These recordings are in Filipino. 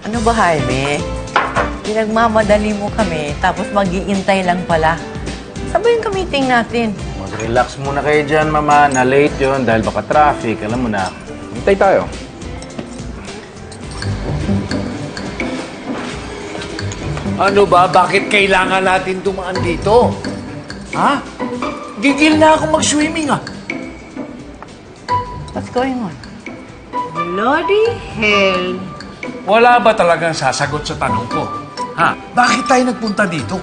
Ano ba, Jaime? Pinagmamadali mo kami, tapos mag-iintay lang pala. Sabay yung meeting natin. Mag-relax muna kayo dyan, Mama. Na-late yun dahil baka traffic. Alam mo na. Hintay tayo. Ano ba? Bakit kailangan natin dumaan dito? Ha? Gigil na ako mag-swimming, ah. What's going on? Bloody hell. Wala ba talagang sasagot sa tanong ko? Ha? Bakit tayo nagpunta dito?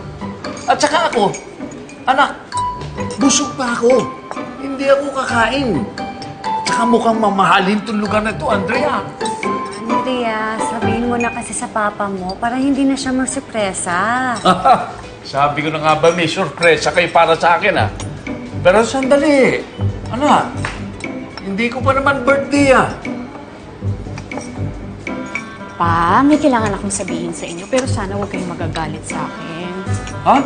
At saka ako, anak, busog pa ako. Hindi ako kakain. At saka mukhang mamahalin tong lugar na to, Andrea. Andrea, sabihin mo na kasi sa papa mo para hindi na siya magsurpresa. Sabi ko na nga ba, may sorpresa kayo para sa akin, ha? Pero sandali. Anak, hindi ko pa naman birthday, ah. Pa, may kailangan akong sabihin sa inyo, pero sana huwag kayong magagalit sa akin. Ha?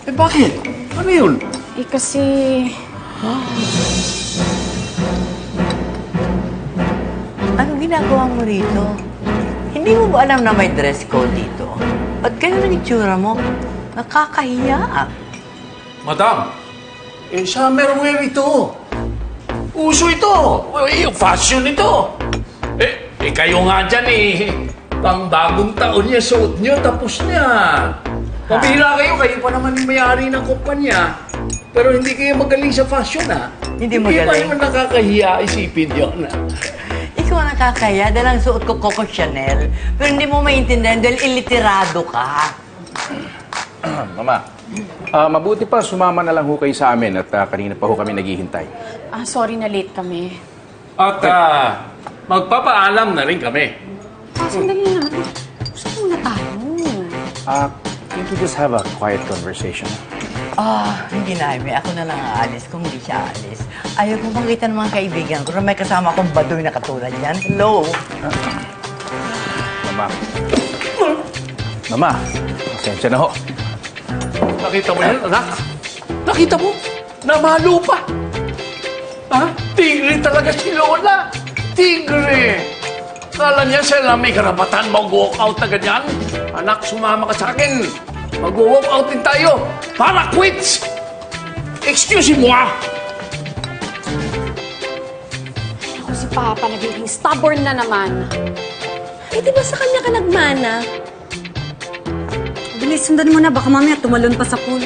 Eh, bakit? Ano yun? Eh, kasi... Anong ginagawa mo rito? Hindi mo ba alam na may dress code dito? Ba't ganyan ang itsura mo? Nakakahiya. Madam, eh, summer wear ito. Uso ito. Yung fashion ito. Eh, kayo nga dyan pang bagong taon niya, suot niyo, tapos niya. Pabila kayo pa naman yung may-ari ng kumpanya. Pero hindi kayo magaling sa fashion, ha? Hindi magaling. Hindi pa naman nakakahiya isipin yun, ha? Ikaw ang nakakaya dahil ang suot ko Coco Chanel. Pero hindi mo maintindihan dahil iliterado ka. Mama, mabuti pa sumama na lang ho kayo sa amin at kanina pa ho kami naghihintay. sorry na late kami. At magpapaalam na rin kami. Sandali lang. Saan muna tayo? Can't we just have a quiet conversation? Hindi na, Jaime. Ako na lang aalis kung hindi siya aalis. Ayaw ko makita ng mga kaibigan ko na may kasama akong baduy na katulad yan. Hello? Mama. Mama, pasensya na ho. Nakita mo yan, anak? Nakita mo? Namalo pa. Ha? Tigre talaga si Lola. Tigre. Kala niya siya lang may karapatan mag-walk out na ganyan. Anak, sumama ka sa akin. Mag-walk out din tayo. Para quits. Excuse mo, ah. Ako si Papa, nagiging stubborn na naman. Eh, di ba sa kanya ka nagmana? Bilis, sundan mo na. Baka mamaya tumalon pa sa pool.